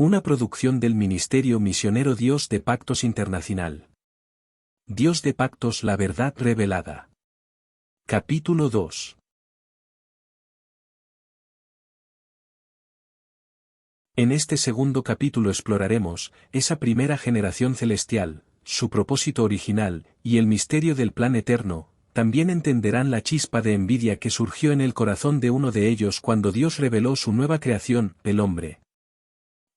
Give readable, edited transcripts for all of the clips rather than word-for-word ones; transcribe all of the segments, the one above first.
Una producción del Ministerio Misionero Dios de Pactos Internacional. Dios de Pactos, la verdad revelada. Capítulo 2. En este segundo capítulo exploraremos esa primera generación celestial, su propósito original, y el misterio del plan eterno. También entenderán la chispa de envidia que surgió en el corazón de uno de ellos cuando Dios reveló su nueva creación, el hombre.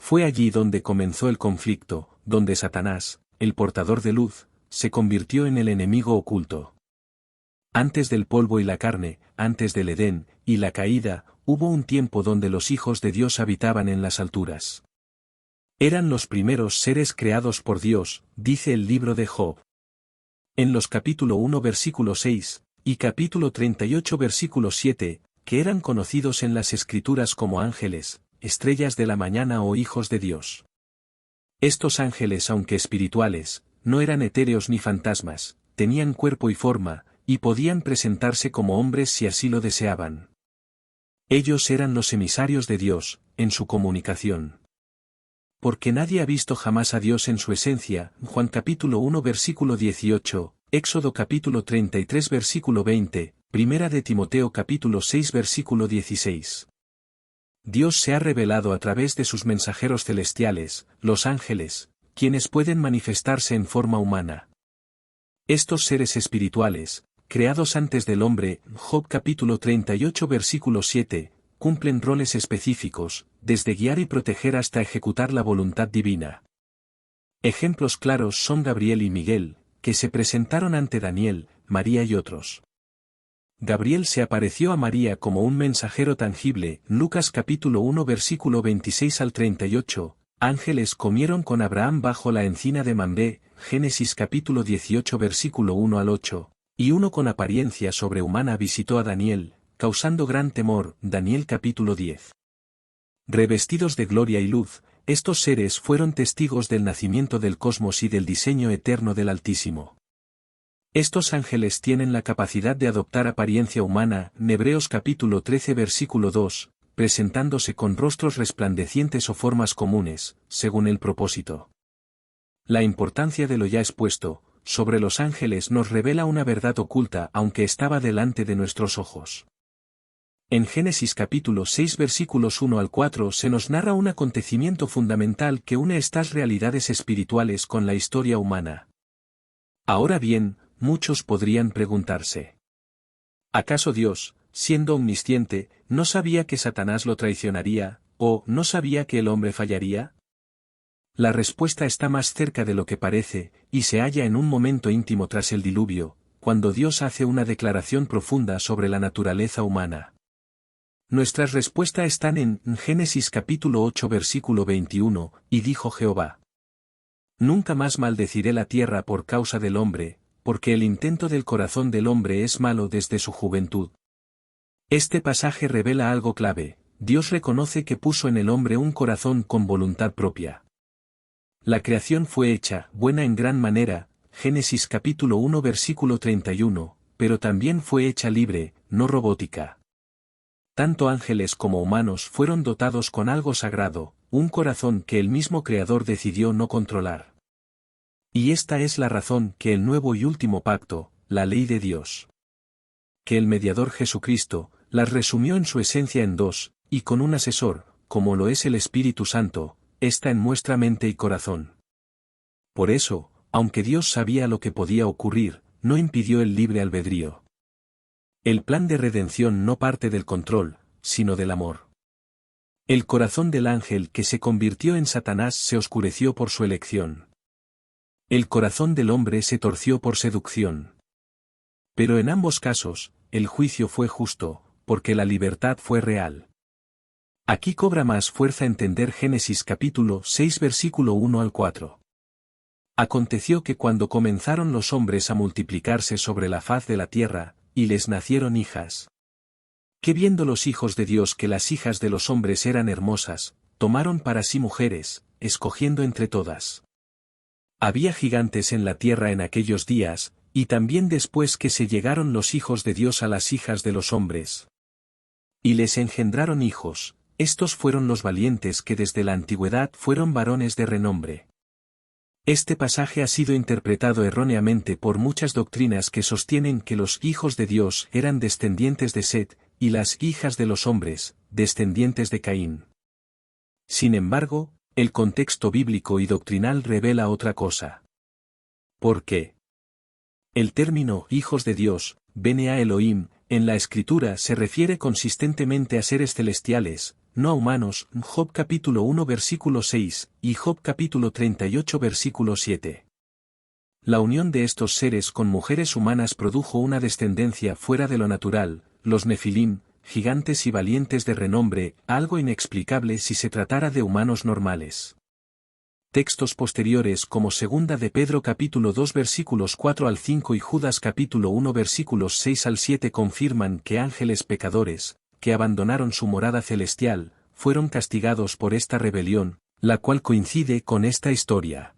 Fue allí donde comenzó el conflicto, donde Satanás, el portador de luz, se convirtió en el enemigo oculto. Antes del polvo y la carne, antes del Edén y la caída, hubo un tiempo donde los hijos de Dios habitaban en las alturas. Eran los primeros seres creados por Dios, dice el libro de Job. En los capítulo 1 versículo 6, y capítulo 38 versículo 7, que eran conocidos en las Escrituras como ángeles, estrellas de la mañana o hijos de Dios. Estos ángeles, aunque espirituales, no eran etéreos ni fantasmas, tenían cuerpo y forma, y podían presentarse como hombres si así lo deseaban. Ellos eran los emisarios de Dios, en su comunicación. Porque nadie ha visto jamás a Dios en su esencia, Juan capítulo 1 versículo 18, Éxodo capítulo 33 versículo 20, Primera de Timoteo capítulo 6 versículo 16. Dios se ha revelado a través de sus mensajeros celestiales, los ángeles, quienes pueden manifestarse en forma humana. Estos seres espirituales, creados antes del hombre, Job capítulo 38 versículo 7, cumplen roles específicos, desde guiar y proteger hasta ejecutar la voluntad divina. Ejemplos claros son Gabriel y Miguel, que se presentaron ante Daniel, María y otros. Gabriel se apareció a María como un mensajero tangible, Lucas capítulo 1 versículo 26 al 38, ángeles comieron con Abraham bajo la encina de Mamre, Génesis capítulo 18 versículo 1 al 8, y uno con apariencia sobrehumana visitó a Daniel, causando gran temor, Daniel capítulo 10. Revestidos de gloria y luz, estos seres fueron testigos del nacimiento del cosmos y del diseño eterno del Altísimo. Estos ángeles tienen la capacidad de adoptar apariencia humana, Hebreos capítulo 13 versículo 2, presentándose con rostros resplandecientes o formas comunes, según el propósito. La importancia de lo ya expuesto, sobre los ángeles nos revela una verdad oculta aunque estaba delante de nuestros ojos. En Génesis capítulo 6 versículos 1 al 4 se nos narra un acontecimiento fundamental que une estas realidades espirituales con la historia humana. Ahora bien, muchos podrían preguntarse: ¿acaso Dios, siendo omnisciente, no sabía que Satanás lo traicionaría, o no sabía que el hombre fallaría? La respuesta está más cerca de lo que parece, y se halla en un momento íntimo tras el diluvio, cuando Dios hace una declaración profunda sobre la naturaleza humana. Nuestras respuestas están en Génesis capítulo 8 versículo 21, y dijo Jehová: nunca más maldeciré la tierra por causa del hombre, porque el intento del corazón del hombre es malo desde su juventud. Este pasaje revela algo clave: Dios reconoce que puso en el hombre un corazón con voluntad propia. La creación fue hecha buena en gran manera, Génesis capítulo 1 versículo 31, pero también fue hecha libre, no robótica. Tanto ángeles como humanos fueron dotados con algo sagrado, un corazón que el mismo Creador decidió no controlar. Y esta es la razón que el nuevo y último pacto, la ley de Dios, que el mediador Jesucristo, las resumió en su esencia en dos, y con un asesor, como lo es el Espíritu Santo, está en nuestra mente y corazón. Por eso, aunque Dios sabía lo que podía ocurrir, no impidió el libre albedrío. El plan de redención no parte del control, sino del amor. El corazón del ángel que se convirtió en Satanás se oscureció por su elección. El corazón del hombre se torció por seducción. Pero en ambos casos, el juicio fue justo, porque la libertad fue real. Aquí cobra más fuerza entender Génesis capítulo 6 versículo 1 al 4. Aconteció que cuando comenzaron los hombres a multiplicarse sobre la faz de la tierra, y les nacieron hijas, que viendo los hijos de Dios que las hijas de los hombres eran hermosas, tomaron para sí mujeres, escogiendo entre todas. Había gigantes en la tierra en aquellos días, y también después que se llegaron los hijos de Dios a las hijas de los hombres. Y les engendraron hijos, Estos fueron los valientes que desde la antigüedad fueron varones de renombre. Este pasaje ha sido interpretado erróneamente por muchas doctrinas que sostienen que los hijos de Dios eran descendientes de Set, y las hijas de los hombres, descendientes de Caín. Sin embargo, el contexto bíblico y doctrinal revela otra cosa. ¿Por qué? El término hijos de Dios, Bene a Elohim, en la Escritura se refiere consistentemente a seres celestiales, no a humanos, Job capítulo 1 versículo 6, y Job capítulo 38 versículo 7. La unión de estos seres con mujeres humanas produjo una descendencia fuera de lo natural, los Nefilim, gigantes y valientes de renombre, algo inexplicable si se tratara de humanos normales. Textos posteriores como Segunda de Pedro capítulo 2 versículos 4 al 5 y Judas capítulo 1 versículos 6 al 7 confirman que ángeles pecadores, que abandonaron su morada celestial, fueron castigados por esta rebelión, la cual coincide con esta historia.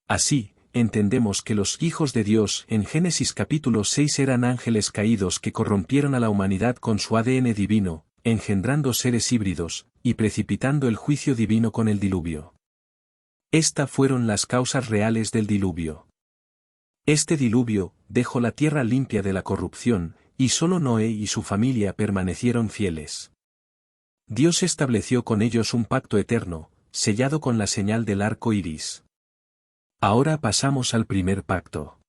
Así, entendemos que los hijos de Dios en Génesis capítulo 6 eran ángeles caídos que corrompieron a la humanidad con su ADN divino, engendrando seres híbridos, y precipitando el juicio divino con el diluvio. Estas fueron las causas reales del diluvio. Este diluvio dejó la tierra limpia de la corrupción, y solo Noé y su familia permanecieron fieles. Dios estableció con ellos un pacto eterno, sellado con la señal del arco iris. Ahora pasamos al primer pacto.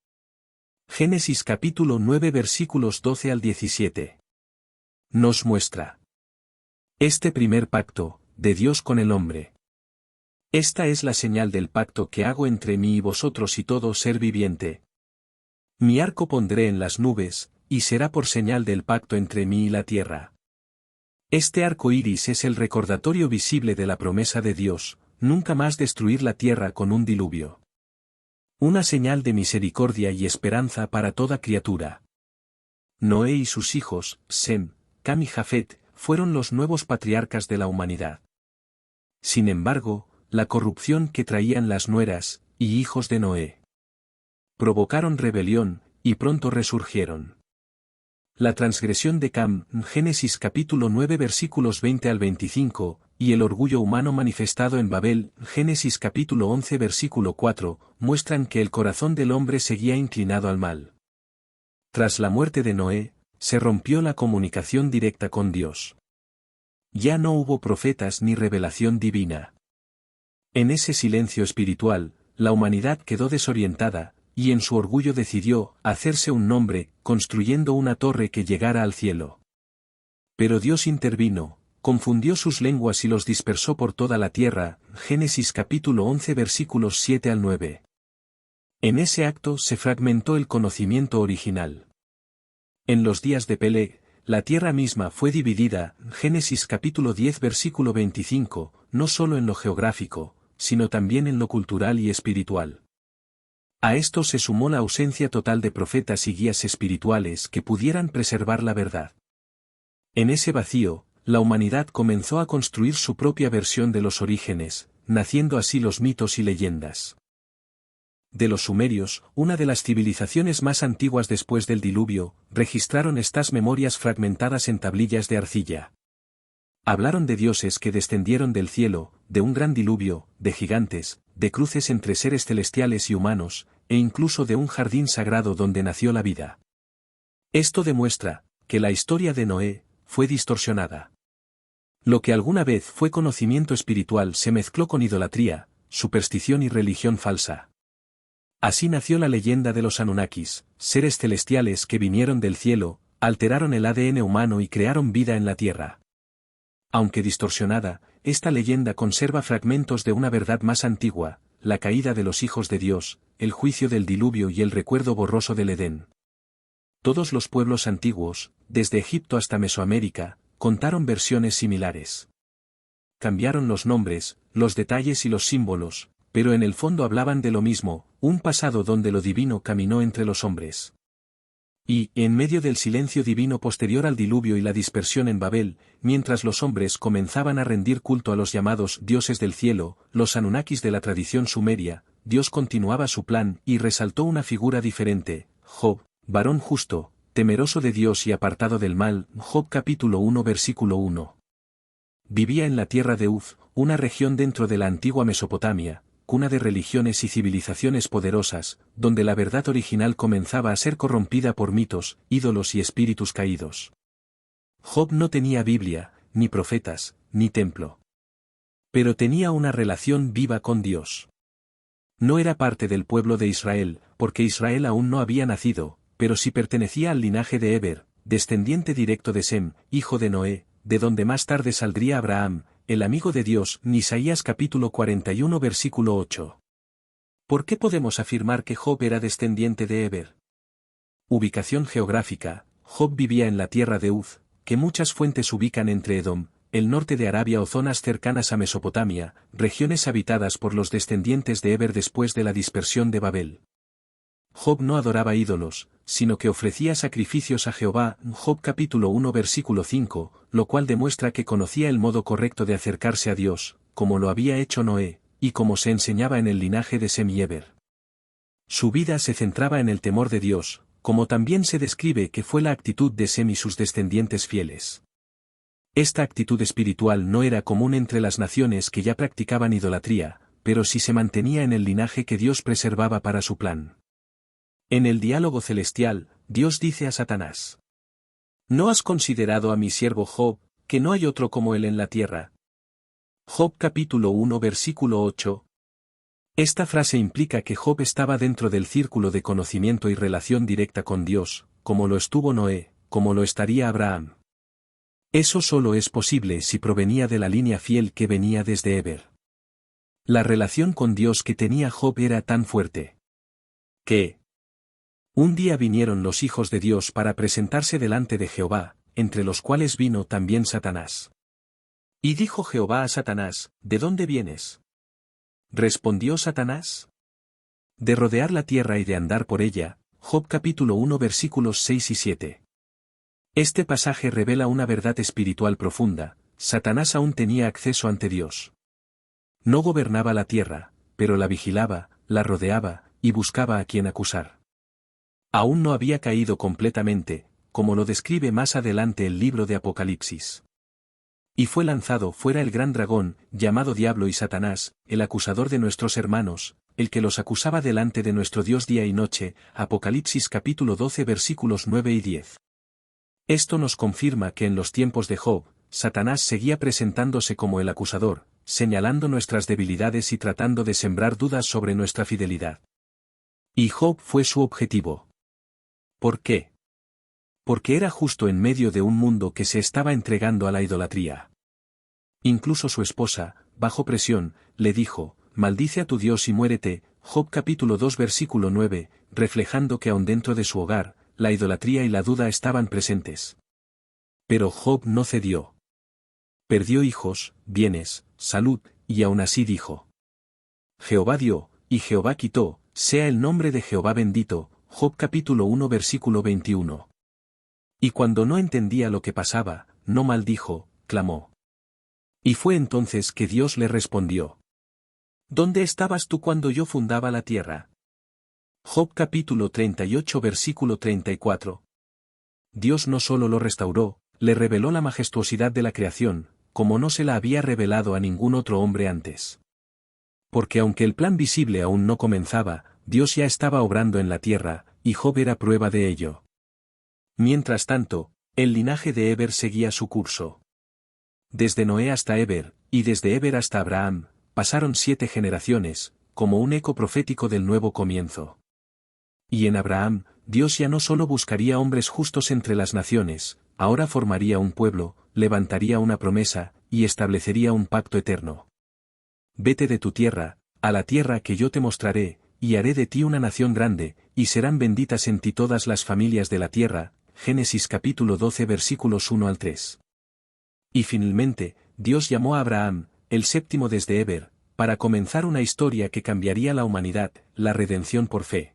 Génesis capítulo 9 versículos 12 al 17. Nos muestra este primer pacto, de Dios con el hombre. Esta es la señal del pacto que hago entre mí y vosotros y todo ser viviente. Mi arco pondré en las nubes, y será por señal del pacto entre mí y la tierra. Este arco iris es el recordatorio visible de la promesa de Dios, nunca más destruir la tierra con un diluvio. Una señal de misericordia y esperanza para toda criatura. Noé y sus hijos, Sem, Cam y Jafet, fueron los nuevos patriarcas de la humanidad. Sin embargo, la corrupción que traían las nueras y hijos de Noé provocaron rebelión, y pronto resurgieron. La transgresión de Cam, Génesis capítulo 9 versículos 20 al 25, y el orgullo humano manifestado en Babel, Génesis capítulo 11 versículo 4, muestran que el corazón del hombre seguía inclinado al mal. Tras la muerte de Noé, se rompió la comunicación directa con Dios. Ya no hubo profetas ni revelación divina. En ese silencio espiritual, la humanidad quedó desorientada, y en su orgullo decidió hacerse un nombre, construyendo una torre que llegara al cielo. Pero Dios intervino, confundió sus lenguas y los dispersó por toda la tierra, Génesis capítulo 11 versículos 7 al 9. En ese acto se fragmentó el conocimiento original. En los días de Peleg, la tierra misma fue dividida, Génesis capítulo 10 versículo 25, no solo en lo geográfico, sino también en lo cultural y espiritual. A esto se sumó la ausencia total de profetas y guías espirituales que pudieran preservar la verdad. En ese vacío, la humanidad comenzó a construir su propia versión de los orígenes, naciendo así los mitos y leyendas. De los sumerios, una de las civilizaciones más antiguas después del diluvio, registraron estas memorias fragmentadas en tablillas de arcilla. Hablaron de dioses que descendieron del cielo, de un gran diluvio, de gigantes, de cruces entre seres celestiales y humanos, e incluso de un jardín sagrado donde nació la vida. Esto demuestra que la historia de Noé fue distorsionada. Lo que alguna vez fue conocimiento espiritual se mezcló con idolatría, superstición y religión falsa. Así nació la leyenda de los Anunnakis, seres celestiales que vinieron del cielo, alteraron el ADN humano y crearon vida en la tierra. Aunque distorsionada, esta leyenda conserva fragmentos de una verdad más antigua, la caída de los hijos de Dios, el juicio del diluvio y el recuerdo borroso del Edén. Todos los pueblos antiguos, desde Egipto hasta Mesoamérica, contaron versiones similares. Cambiaron los nombres, los detalles y los símbolos, pero en el fondo hablaban de lo mismo, un pasado donde lo divino caminó entre los hombres. Y, en medio del silencio divino posterior al diluvio y la dispersión en Babel, mientras los hombres comenzaban a rendir culto a los llamados dioses del cielo, los Anunnakis de la tradición sumeria, Dios continuaba su plan y resaltó una figura diferente, Job, varón justo, temeroso de Dios y apartado del mal, Job capítulo 1 versículo 1. vivía en la tierra de Uz, una región dentro de la antigua Mesopotamia, cuna de religiones y civilizaciones poderosas, donde la verdad original comenzaba a ser corrompida por mitos, ídolos y espíritus caídos. Job no tenía Biblia, ni profetas, ni templo. Pero tenía una relación viva con Dios. No era parte del pueblo de Israel, porque Israel aún no había nacido, pero sí pertenecía al linaje de Eber, descendiente directo de Sem, hijo de Noé, de donde más tarde saldría Abraham, el amigo de Dios. Isaías capítulo 41 versículo 8. ¿Por qué podemos afirmar que Job era descendiente de Eber? Ubicación geográfica: Job vivía en la tierra de Uz, que muchas fuentes ubican entre Edom, el norte de Arabia o zonas cercanas a Mesopotamia, regiones habitadas por los descendientes de Eber después de la dispersión de Babel. Job no adoraba ídolos, sino que ofrecía sacrificios a Jehová. Job capítulo 1 versículo 5, lo cual demuestra que conocía el modo correcto de acercarse a Dios, como lo había hecho Noé, y como se enseñaba en el linaje de Sem y Eber. Su vida se centraba en el temor de Dios, como también se describe que fue la actitud de Sem y sus descendientes fieles. Esta actitud espiritual no era común entre las naciones que ya practicaban idolatría, pero sí se mantenía en el linaje que Dios preservaba para su plan. En el diálogo celestial, Dios dice a Satanás: ¿No has considerado a mi siervo Job, que no hay otro como él en la tierra? Job capítulo 1 versículo 8. Esta frase implica que Job estaba dentro del círculo de conocimiento y relación directa con Dios, como lo estuvo Noé, como lo estaría Abraham. Eso solo es posible si provenía de la línea fiel que venía desde Eber. La relación con Dios que tenía Job era tan fuerte que un día vinieron los hijos de Dios para presentarse delante de Jehová, entre los cuales vino también Satanás. Y dijo Jehová a Satanás: ¿De dónde vienes? Respondió Satanás: de rodear la tierra y de andar por ella. Job capítulo 1 versículos 6 y 7. Este pasaje revela una verdad espiritual profunda: Satanás aún tenía acceso ante Dios. No gobernaba la tierra, pero la vigilaba, la rodeaba, y buscaba a quien acusar. Aún no había caído completamente, como lo describe más adelante el libro de Apocalipsis. Y fue lanzado fuera el gran dragón, llamado Diablo y Satanás, el acusador de nuestros hermanos, el que los acusaba delante de nuestro Dios día y noche. Apocalipsis capítulo 12 versículos 9 y 10. Esto nos confirma que en los tiempos de Job, Satanás seguía presentándose como el acusador, señalando nuestras debilidades y tratando de sembrar dudas sobre nuestra fidelidad. Y Job fue su objetivo. ¿Por qué? Porque era justo en medio de un mundo que se estaba entregando a la idolatría. Incluso su esposa, bajo presión, le dijo: maldice a tu Dios y muérete. Job capítulo 2 versículo 9, reflejando que aun dentro de su hogar, la idolatría y la duda estaban presentes. Pero Job no cedió. Perdió hijos, bienes, salud, y aún así dijo: Jehová dio, y Jehová quitó, sea el nombre de Jehová bendito. Job capítulo 1 versículo 21. Y cuando no entendía lo que pasaba, no maldijo, clamó. Y fue entonces que Dios le respondió: ¿Dónde estabas tú cuando yo fundaba la tierra? Job capítulo 38 versículo 34. Dios no solo lo restauró, le reveló la majestuosidad de la creación, como no se la había revelado a ningún otro hombre antes. Porque aunque el plan visible aún no comenzaba, Dios ya estaba obrando en la tierra, y Job era prueba de ello. Mientras tanto, el linaje de Eber seguía su curso. Desde Noé hasta Eber, y desde Eber hasta Abraham, pasaron 7 generaciones, como un eco profético del nuevo comienzo. Y en Abraham, Dios ya no solo buscaría hombres justos entre las naciones, ahora formaría un pueblo, levantaría una promesa, y establecería un pacto eterno. Vete de tu tierra, a la tierra que yo te mostraré, y haré de ti una nación grande, y serán benditas en ti todas las familias de la tierra. Génesis capítulo 12 versículos 1 al 3. Y finalmente, Dios llamó a Abraham, el séptimo desde Eber, para comenzar una historia que cambiaría la humanidad, la redención por fe.